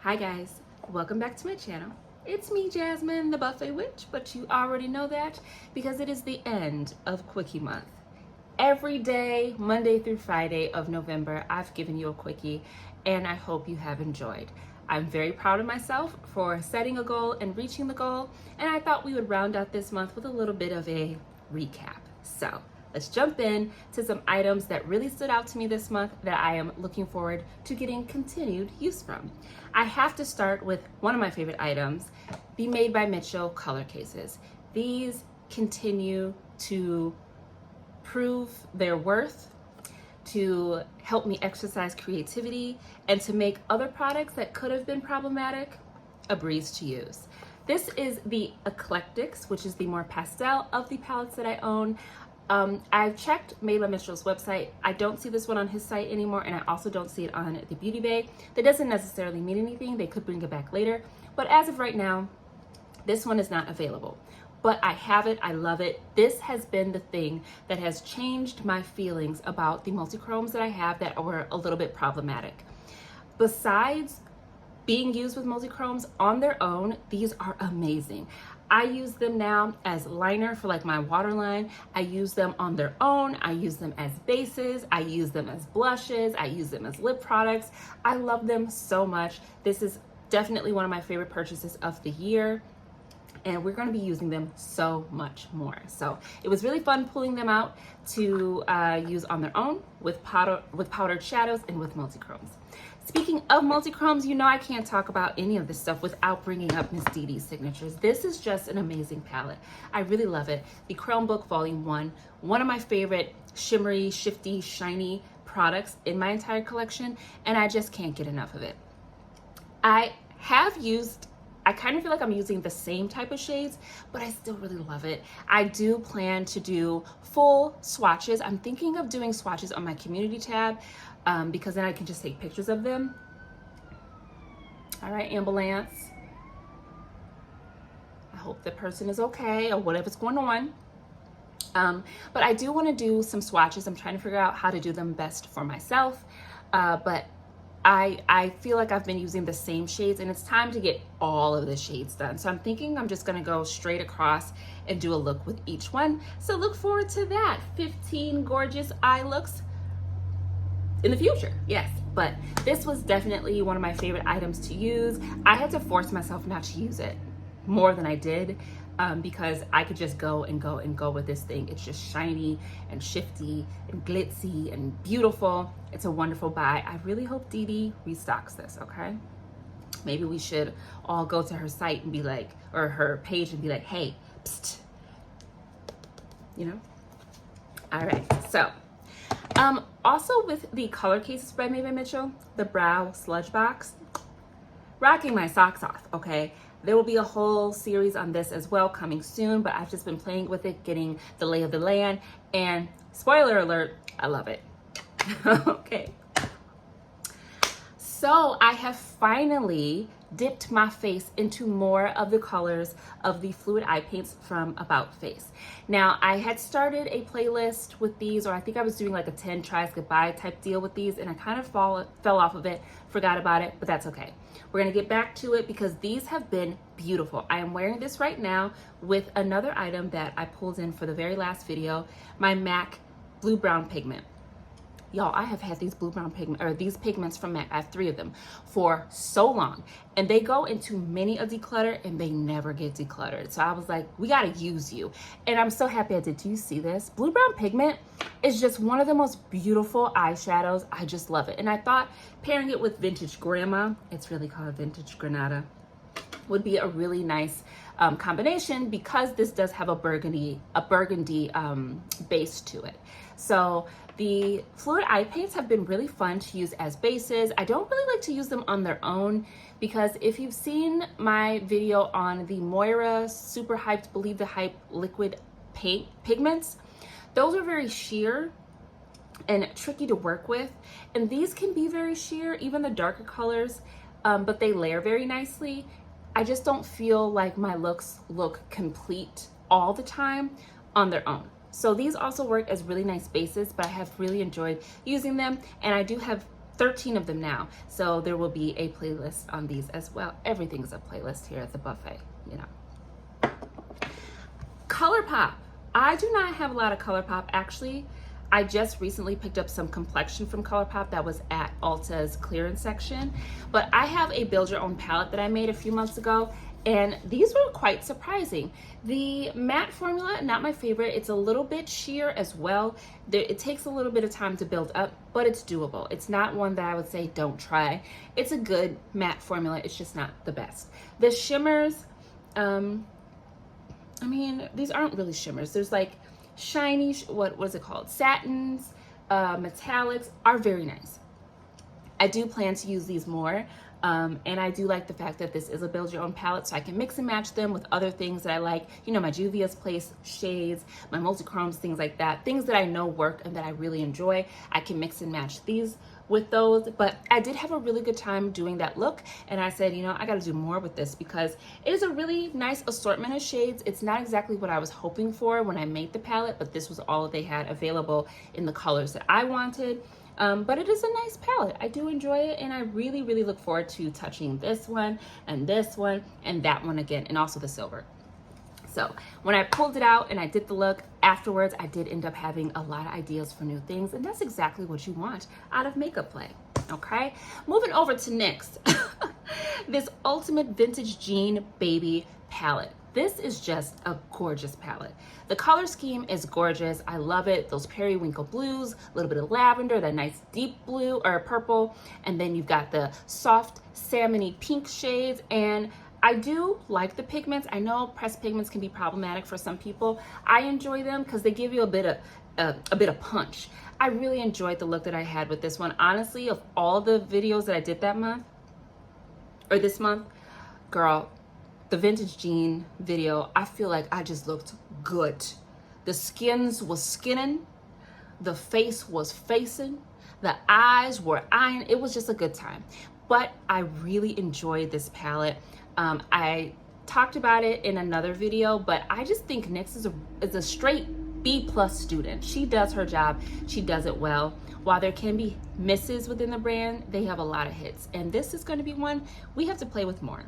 Hi guys, welcome back to my channel. It's me, Jasmine, the Buffet Witch, but you already know that because it is the end of Quickie month. Every day, Monday through Friday of November, I've given you a quickie and I hope you have enjoyed. I'm very proud of myself for setting a goal and reaching the goal, and I thought we would round out this month with a little bit of a recap. So let's jump in to some items that really stood out to me this month that I am looking forward to getting continued use from. I have to start with one of my favorite items, the Made by Mitchell color cases. These continue to prove their worth, to help me exercise creativity, and to make other products that could have been problematic a breeze to use. This is the Eclectics, which is the more pastel of the palettes that I own. I've checked Made by Mitchell's website. I don't see this one on his site anymore, and I also don't see it on the Beauty Bay. That doesn't necessarily mean anything. They could bring it back later. But as of right now, this one is not available. But I have it, I love it. This has been the thing that has changed my feelings about the multi-chromes that I have that were a little bit problematic. Besides being used with multi-chromes on their own, these are amazing. I use them now as liner for like my waterline. I use them on their own. I use them as bases. I use them as blushes. I use them as lip products. I love them so much. This is definitely one of my favorite purchases of the year, and we're going to be using them so much more. So it was really fun pulling them out to use on their own with powdered shadows and with multi-chromes. Speaking of multi-chromes, you know I can't talk about any of this stuff without bringing up Miss Dee Dee's Signatures. This is just an amazing palette. I really love it. The Chrome Book Volume 1, one of my favorite shimmery, shifty, shiny products in my entire collection, and I just can't get enough of it. I kind of feel like I'm using the same type of shades, but I still really love it. I do plan to do full swatches. I'm thinking of doing swatches on my community tab because then I can just take pictures of them. All right, ambulance. I hope the person is okay or whatever's going on. But I do want to do some swatches. I'm trying to figure out how to do them best for myself. But I feel like I've been using the same shades, and it's time to get all of the shades done. So I'm thinking I'm just gonna go straight across and do a look with each one. So look forward to that. 15 gorgeous eye looks in the future, yes. But this was definitely one of my favorite items to use. I had to force myself not to use it more than I did because I could just go and go and go with this thing. It's just shiny and shifty and glitzy and beautiful. It's a wonderful buy. I really hope Dee Dee restocks this, okay? Maybe we should all go to her site and be like, or her page and be like, hey, psst, you know? All right, so also with the color cases by Made by Mitchell, the Brow Sludge Box, rocking my socks off, okay? There will be a whole series on this as well coming soon, but I've just been playing with it, getting the lay of the land, and spoiler alert, I love it. Okay. So I have finally dipped my face into more of the colors of the fluid eye paints from About Face. Now, I had started a playlist with these, or I think I was doing like a 10 tries goodbye type deal with these, and I kind of fell off of it, forgot about it, but that's okay. We're gonna get back to it because these have been beautiful. I am wearing this right now with another item that I pulled in for the very last video, my MAC Blue Brown Pigment. Y'all, I have had these these pigments from MAC, I have 3 of them, for so long. And they go into many a declutter and they never get decluttered. So I was like, we gotta use you. And I'm so happy I did. Do you see this? Blue Brown Pigment is just one of the most beautiful eyeshadows. I just love it. And I thought pairing it with Vintage Grandma, it's really called Vintage Granada, would be a really nice combination because this does have a burgundy base to it. So the fluid eye paints have been really fun to use as bases. I don't really like to use them on their own because if you've seen my video on the Moira Super Hyped Believe the Hype liquid paint pigments, those are very sheer and tricky to work with. And these can be very sheer, even the darker colors, but they layer very nicely. I just don't feel like my looks look complete all the time on their own. So these also work as really nice bases, but I have really enjoyed using them. And I do have 13 of them now. So there will be a playlist on these as well. Everything's a playlist here at the buffet, you know. ColourPop. I do not have a lot of ColourPop. Actually, I just recently picked up some complexion from ColourPop that was at Ulta's clearance section. But I have a build your own palette that I made a few months ago, and these were quite surprising. The matte formula, not my favorite. It's a little bit sheer as well. It takes a little bit of time to build up, but it's doable. It's not one that I would say don't try. It's a good matte formula. It's just not the best. The shimmers, I mean, these aren't really shimmers. There's like shiny, what is it called? Satins, metallics are very nice. I do plan to use these more. And I do like the fact that this is a build your own palette, so I can mix and match them with other things that I like, you know, my Juvia's Place shades, my multichromes, things like that, things that I know work and that I really enjoy. I can mix and match these with those. But I did have a really good time doing that look, and I said, you know, I got to do more with this because it is a really nice assortment of shades. It's not exactly what I was hoping for when I made the palette, but this was all they had available in the colors that I wanted. But it is a nice palette. I do enjoy it, and I really, really look forward to touching this one and that one again, and also the silver. So when I pulled it out and I did the look afterwards, I did end up having a lot of ideas for new things, and that's exactly what you want out of makeup play. Okay, moving over to next, this Ultimate Vintage Jean Baby palette. This is just a gorgeous palette. The color scheme is gorgeous. I love it. Those periwinkle blues, a little bit of lavender, that nice deep blue or purple, and then you've got the soft salmony pink shades. And I do like the pigments. I know pressed pigments can be problematic for some people. I enjoy them because they give you a bit of punch. I really enjoyed the look that I had with this one. Honestly, of all the videos that I did that month or this month, girl, the vintage jean video, I feel like I just looked good. The skins was skinning, the face was facing, the eyes were eyeing. It was just a good time. But I really enjoyed this palette. I talked about it in another video, but I just think NYX is a straight B+ student. She does her job. She does it well. While there can be misses within the brand, they have a lot of hits. And this is going to be one we have to play with more.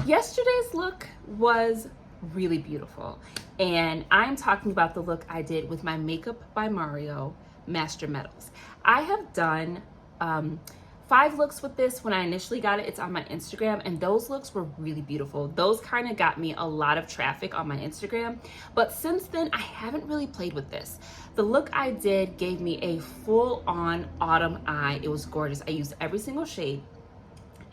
Yesterday's look was really beautiful, and I'm talking about the look I did with my Makeup by Mario Master Metals. I have done 5 looks with this. When I initially got it, it's on my Instagram, and those looks were really beautiful. Those kind of got me a lot of traffic on my Instagram, but since then I haven't really played with this. The look I did gave me a full-on autumn eye. It was gorgeous. I used every single shade,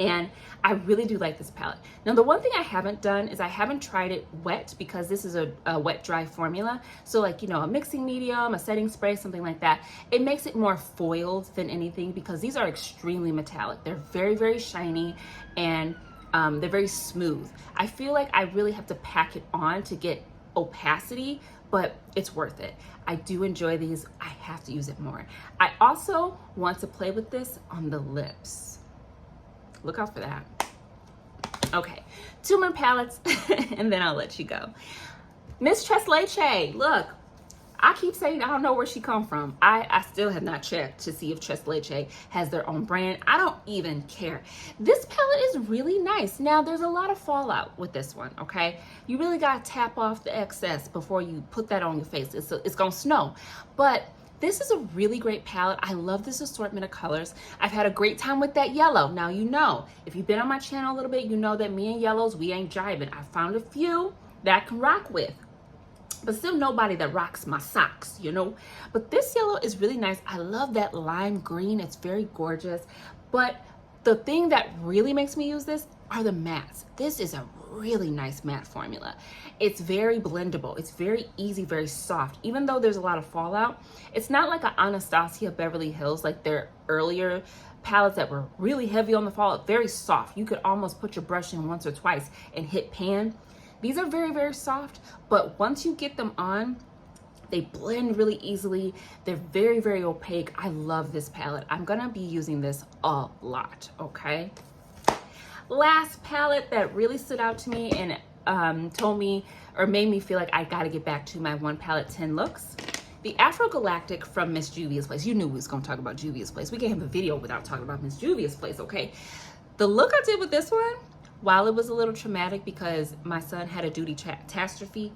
and I really do like this palette. Now, the one thing I haven't done is I haven't tried it wet, because this is a wet dry formula. So like, you know, a mixing medium, a setting spray, something like that. It makes it more foiled than anything, because these are extremely metallic. They're very, very shiny, and they're very smooth. I feel like I really have to pack it on to get opacity, but it's worth it. I do enjoy these. I have to use it more. I also want to play with this on the lips. Look out for that. Okay, 2 more palettes and then I'll let you go. Miss Tres Leche, look, I keep saying I don't know where she come from. I still have not checked to see if Tres Leche has their own brand. I don't even care. This palette is really nice. Now, there's a lot of fallout with this one, okay? You really gotta tap off the excess before you put that on your face. It's gonna snow. But this is a really great palette. I love this assortment of colors. I've had a great time with that yellow. Now, you know, if you've been on my channel a little bit, you know that me and yellows, we ain't jiving. I found a few that I can rock with, but still nobody that rocks my socks, you know? But this yellow is really nice. I love that lime green. It's very gorgeous. But the thing that really makes me use this are the mattes. This is a really nice matte formula. It's very blendable. It's very easy, very soft. Even though there's a lot of fallout, it's not like an Anastasia Beverly Hills, like their earlier palettes that were really heavy on the fallout, very soft. You could almost put your brush in once or twice and hit pan. These are very, very soft, but once you get them on, they blend really easily. They're very, very opaque. I love this palette. I'm gonna be using this a lot, okay? Last palette that really stood out to me and told me or made me feel like I gotta get back to my 1 palette 10 looks the Afro Galactic from Miss Juvia's Place. You knew we was going to talk about Juvia's Place. We can't have a video without talking about Miss Juvia's Place, okay? The look I did with this one, while it was a little traumatic because my son had a duty catastrophe,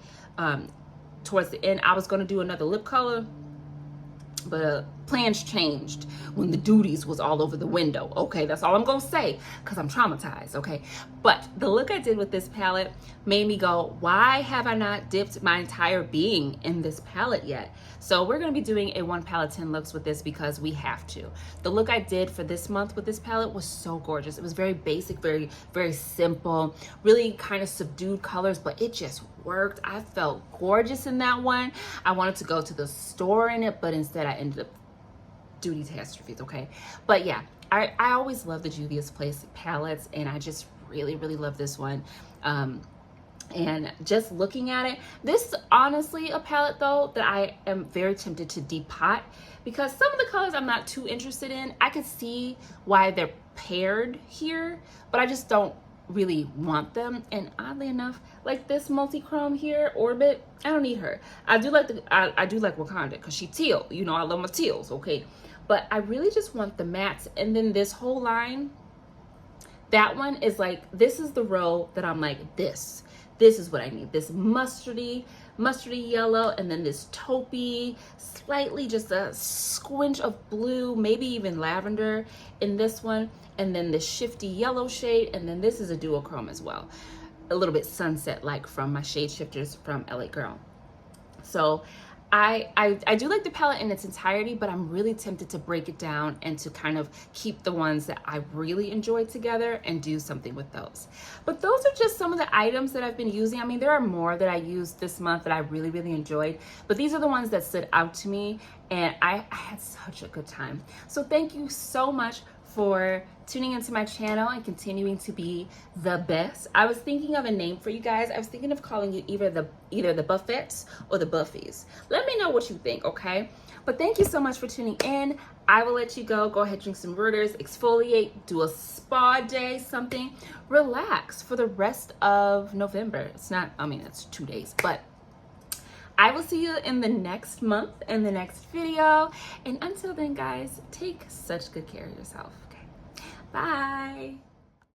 towards the end, I was going to do another lip color, but plans changed when the duties was all over the window. Okay, that's all I'm gonna say because I'm traumatized. Okay, but the look I did with this palette made me go, why have I not dipped my entire being in this palette yet? So we're gonna be doing a 1 palette 10 looks with this because we have to. The look I did for this month with this palette was so gorgeous. It was very basic, very simple, really kind of subdued colors, but it just worked. I felt gorgeous in that one. I wanted to go to the store in it, but instead I ended up duty catastrophes. Okay, but yeah, I always love the Juvia's Place palettes, and I just really love this one. And just looking at it, this is honestly a palette though that I am very tempted to depot because some of the colors I'm not too interested in. I could see why they're paired here, but I just don't really want them. And oddly enough, like this multi-chrome here, Orbit, I don't need her. I do like Wakanda because she teal. You know, I love my teals, okay? But I really just want the mattes. And then this whole line, that one is like, this is the row that I'm like, this is what I need. This mustardy yellow, and then this taupey, slightly just a squinch of blue, maybe even lavender in this one, and then this shifty yellow shade, and then this is a duochrome as well. A little bit sunset-like from my shade shifters from LA Girl. So I do like the palette in its entirety, but I'm really tempted to break it down and to kind of keep the ones that I really enjoyed together and do something with those. But those are just some of the items that I've been using. I mean, there are more that I used this month that I really enjoyed, but these are the ones that stood out to me, and I had such a good time. So thank you so much for tuning into my channel and continuing to be the best. I was thinking of a name for you guys. I was thinking of calling you either the Buffets or the Buffies. Let me know what you think, okay? But thank you so much for tuning in. I will let you go. Go ahead, drink some waters, exfoliate, do a spa day, something. Relax for the rest of November. It's not, I mean, it's 2 days, but I will see you in the next month in the next video. And until then, guys, take such good care of yourself. Okay, bye.